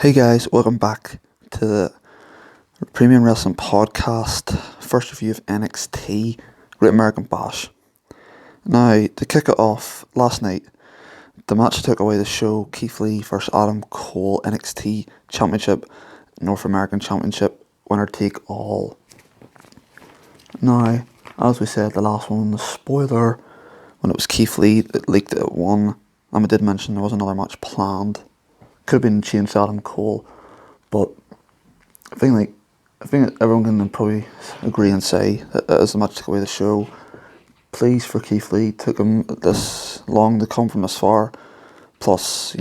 Hey guys, welcome back to the Premium Wrestling Podcast, first review of NXT Great American Bash. Now, to kick it off, last night, the match that took away the show, Keith Lee versus Adam Cole, NXT Championship, North American Championship, winner take all. Now, as we said, the last one, the spoiler, when it was Keith Lee that leaked it at 1, and we did mention there was another match planned. Could have been changed to Adam Cole, but I think everyone can probably agree and say that as the match took away the show, pleased for Keith Lee. Took him this long to come from this far. Plus,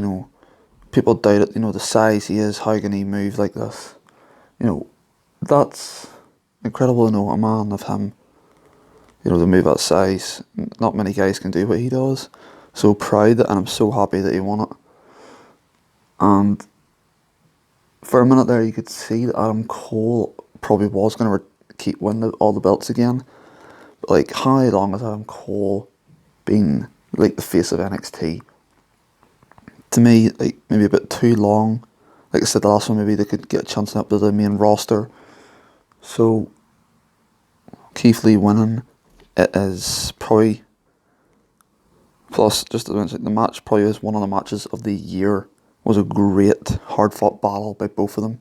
people doubt it. The size he is. How can he move like this? That's incredible. A man of him, to move that size. Not many guys can do what he does. So proud, and I'm so happy that he won it. And for a minute there, you could see that Adam Cole probably was going to keep winning all the belts again. But how long has Adam Cole been the face of NXT? To me, maybe a bit too long. Like I said, the last one, maybe they could get a chance up to the main roster. So Keith Lee winning, it is probably. Plus, just to mention, the match probably is one of the matches of the year. Was a great, hard-fought battle by both of them.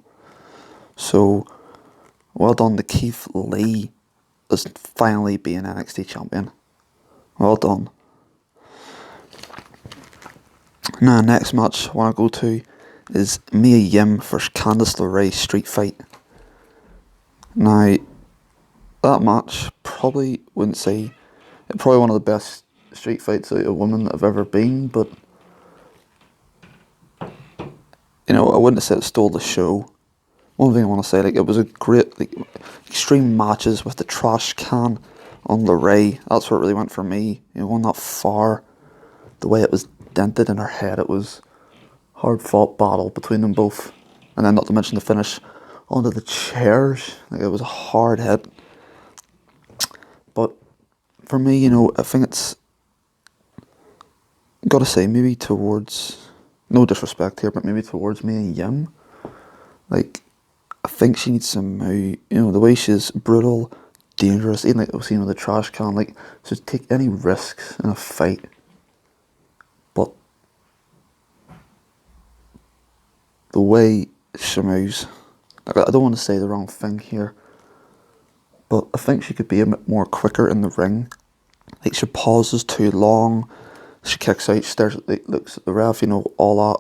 So, well done to Keith Lee as finally being NXT champion. Well done. Now, next match I want to go to is Mia Yim versus Candice LeRae street fight. Now, that match probably wouldn't say it's probably one of the best street fights out of women that have ever been, but I wouldn't have said it stole the show. One thing I want to say, it was a great, extreme matches with the trash can on LeRae. That's where it really went for me. Going that far, the way it was dented in her head, it was hard fought battle between them both. And then not to mention the finish onto the chairs. It was a hard hit. But for me, I think it's, gotta say, maybe towards, no disrespect here, but maybe towards Mia Yim. I think she needs some, the way she's brutal, dangerous, even we've seen with the trash can, so take any risks in a fight. But the way she moves, I don't want to say the wrong thing here, but I think she could be a bit more quicker in the ring. She pauses too long. She kicks out, she stares at looks at the ref, all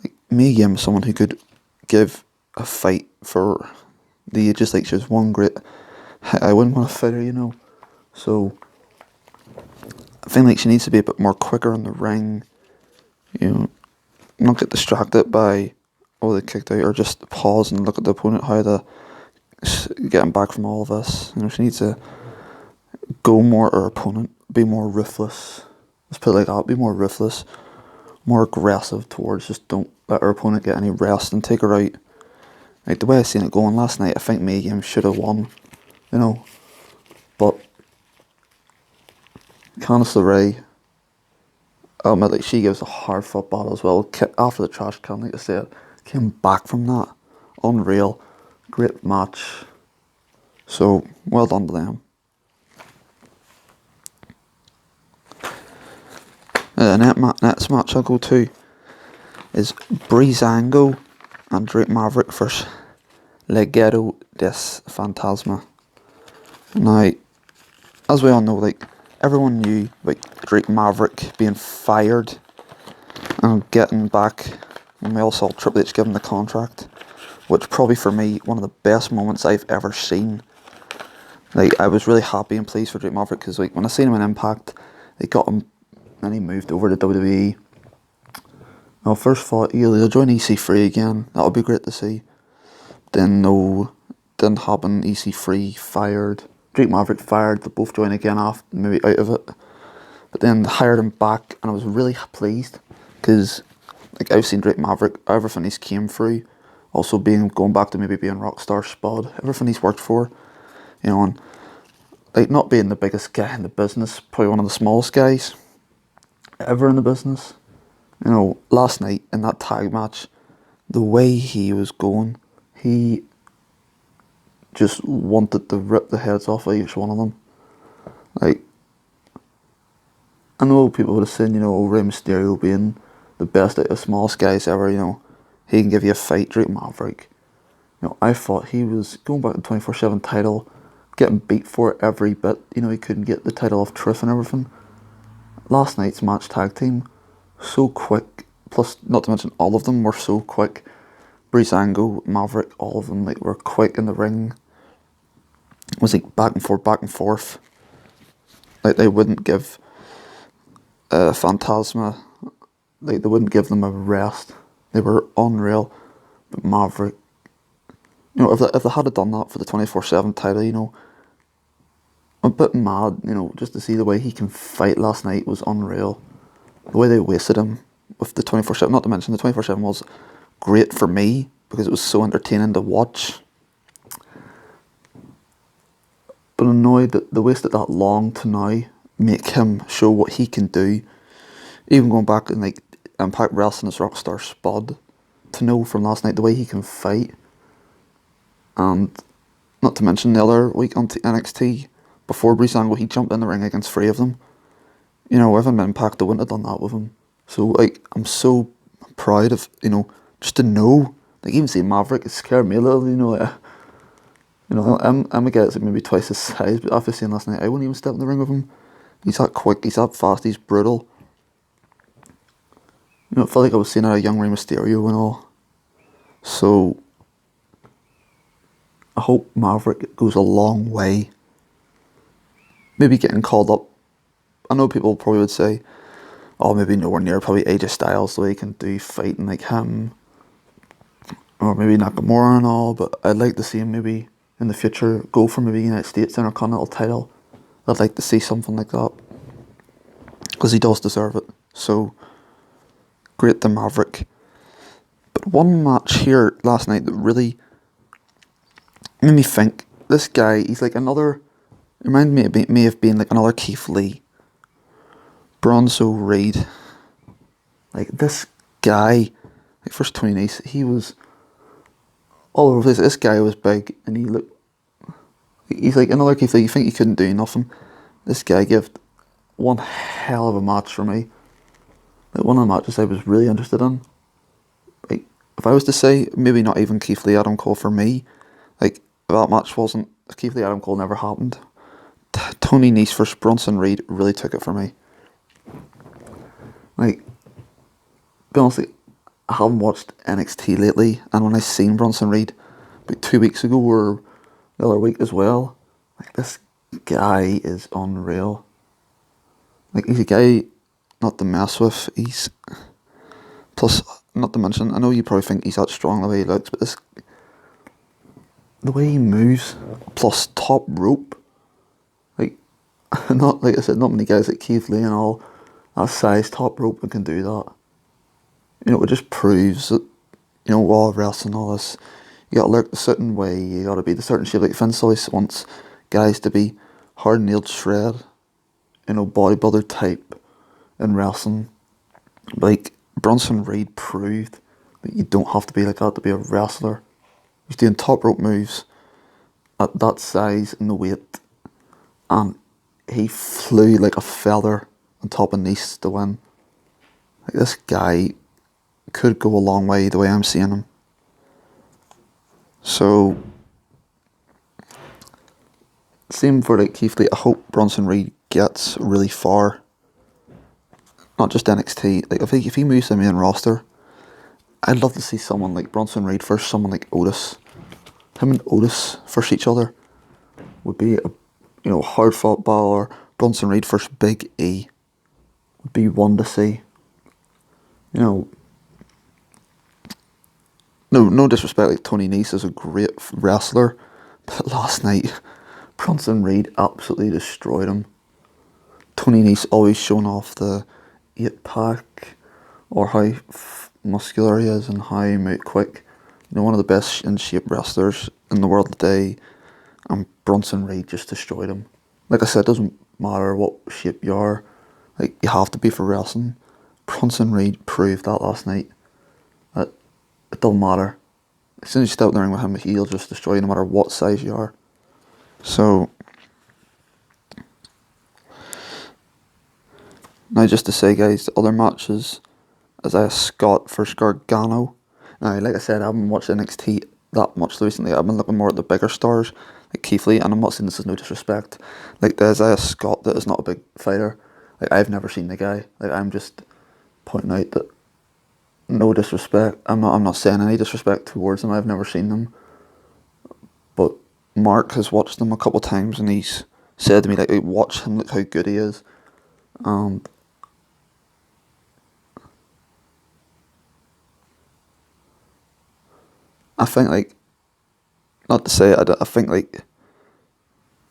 that. Mia Yim is someone who could give a fight for the ages. She was one great. I wouldn't want to fight her, So I think she needs to be a bit more quicker in the ring. Not get distracted by they kicked out, or just pause and look at the opponent, how they're getting back from all of this. She needs to go more at her opponent, be more ruthless. Let's put it like that, be more ruthless, more aggressive towards, just don't let her opponent get any rest and take her out. The way I seen it going last night, I think Mia Yim should have won, But Candice LeRae, I admit, she gives a hard fought battle as well. After the trash can, like I said, came back from that. Unreal. Great match. So, well done to them. Next match I'll go to is Breezango and Drake Maverick versus Legado des Fantasma. Now, as we all know, everyone knew about Drake Maverick being fired and getting back, and we all saw Triple H give him the contract, which probably for me one of the best moments I've ever seen. I was really happy and pleased for Drake Maverick because when I seen him in Impact, they got him. Then he moved over to WWE. First thought, he'll join EC3 again. That would be great to see. Then no, didn't happen. EC3 fired. Drake Maverick fired. They both joined again after, maybe out of it. But then hired him back, and I was really pleased because I've seen Drake Maverick, everything he's came through. Also going back to maybe being Rockstar Spud, everything he's worked for, and not being the biggest guy in the business, probably one of the smallest guys ever in the business. Last night in that tag match, the way he was going, he just wanted to rip the heads off of each one of them. Like, I know people would have said, Rey Mysterio being the best out of smallest guys ever, he can give you a fight, Drake Maverick. I thought he was going back to the 24/7 title, getting beat for it every bit. He couldn't get the title off Truth and everything. Last night's match tag team, so quick. Plus, not to mention, all of them were so quick. Breezango, Maverick, all of them were quick in the ring. It was back and forth, back and forth. They wouldn't give Phantasma, they wouldn't give them a rest. They were unreal. But Maverick, if they had done that for the 24/7 title, I'm a bit mad, just to see the way he can fight last night was unreal. The way they wasted him with the 24/7, not to mention the 24/7 was great for me because it was so entertaining to watch. But annoyed that they wasted that long to now make him show what he can do. Even going back and Impact Wrestling as Rockstar Spud, to know from last night the way he can fight. And not to mention the other week on NXT, before Breezango, he jumped in the ring against 3 of them. If I'm Impact, I wouldn't have done that with him. So, I'm so proud of, just to know. Even seeing Maverick, it scared me a little, I'm a guy that's maybe twice his size, but after seeing last night, I wouldn't even step in the ring with him. He's that quick, he's that fast, he's brutal. It felt like I was seeing a young Rey Mysterio and all. So, I hope Maverick goes a long way. Maybe getting called up. I know people probably would say, oh, maybe nowhere near probably AJ Styles, the way he can do fighting like him. Or maybe Nakamura and all, but I'd like to see him maybe in the future go for maybe United States Intercontinental title. I'd like to see something like that. Because he does deserve it. So, great to Maverick. But one match here last night that really made me think, this guy, he's another, reminded me of being another Keith Lee. Bronson Reed. This guy, first 20 days, he was all over the place. This guy was big, and he's another Keith Lee. You think he couldn't do nothing. This guy gave one hell of a match for me. One of the matches I was really interested in. If I was to say, maybe not even Keith Lee, Adam Cole for me, if that match wasn't, Keith Lee, Adam Cole never happened. Tony Nese versus Bronson Reed really took it for me. Be honest, I haven't watched NXT lately, and when I seen Bronson Reed about 2 weeks ago or the other week as well, this guy is unreal. He's a guy not to mess with. He's, plus, not to mention, I know you probably think he's that strong the way he looks, but the way he moves, plus top rope, not like I said, not many guys like Keith Lee and all that size top rope that can do that. It just proves that, while wrestling all this, you gotta look a certain way, you gotta be the certain shape. Vince always wants guys to be hard-nailed shred, bodybuilder type in wrestling. Bronson Reed proved that you don't have to be like that to be a wrestler. He's doing top rope moves at that size and the weight, and he flew like a feather on top of Nese to win. This guy could go a long way the way I'm seeing him. So, same for Keith Lee. I hope Bronson Reed gets really far. Not just NXT. If he moves to the main roster, I'd love to see someone like Bronson Reed versus someone like Otis. Him and Otis versus each other would be a hard fought battle. Or Bronson Reed versus Big E would be one to see. No disrespect, Tony Nese is a great wrestler, but last night Bronson Reed absolutely destroyed him. Tony Nese always showing off the 8-pack or how muscular he is and how he moves quick. One of the best in shape wrestlers in the world today, and Bronson Reed just destroyed him. Like I said, it doesn't matter what shape you are, you have to be for wrestling. Bronson Reed proved that last night. That a it don't matter. As soon as you step in the ring with him, he'll just destroy you no matter what size you are. So, now just to say, guys, the other matches, Isaiah Scott versus Gargano. Now, like I said, I haven't watched NXT that much recently. I've been looking more at the bigger stars, like Keith Lee, and I'm not saying this is no disrespect. Like, the Isaiah Scott that is not a big fighter, like, I've never seen the guy. Like, I'm just pointing out that no disrespect. I'm not saying any disrespect towards him. I've never seen them. But Mark has watched them a couple of times, and he's said to me, like, hey, watch him, look how good he is. And I think, like, not to say it, I think, like,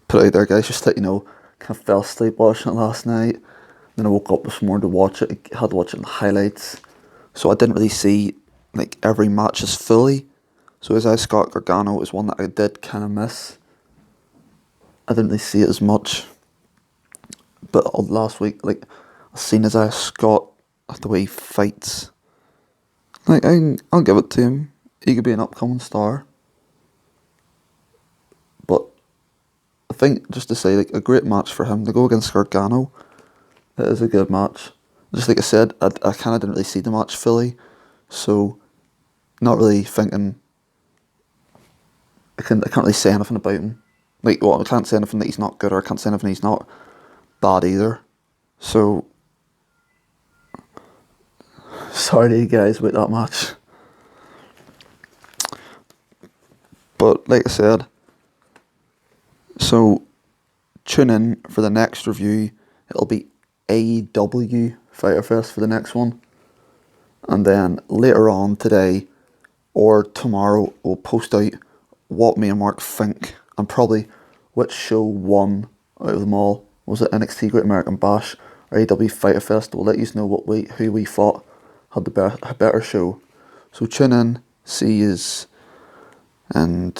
put it out there, guys, just that, you know, kind of fell asleep watching it last night. Then I woke up this morning to watch it. I had to watch it in the highlights. So I didn't really see, like, every match as fully. So Isaiah Scott Gargano is one that I did kind of miss. I didn't really see it as much. But last week, like, I seen Isaiah Scott, the way he fights. Like, I'll give it to him. He could be an upcoming star. But I think, just to say, like, a great match for him to go against Gargano. It is a good match. Just like I said, I kind of didn't really see the match fully. So, not really thinking... I can't really say anything about him. Like, well, I can't say anything that he's not good, or I can't say anything he's not bad either. So, sorry to you guys about that match. But, like I said, so, tune in for the next review. It'll be AEW Fyter Fest for the next one. And then later on today or tomorrow, we'll post out what me and Mark think, and probably which show won out of them all. Was it NXT Great American Bash or AEW Fyter Fest? We'll let you know who we thought had the better show. So tune in, see yous, and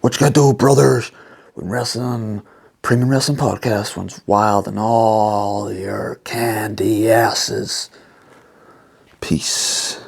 what you gonna do, brothers? When wrestling, premium wrestling podcast runs wild and all your candy asses. Peace.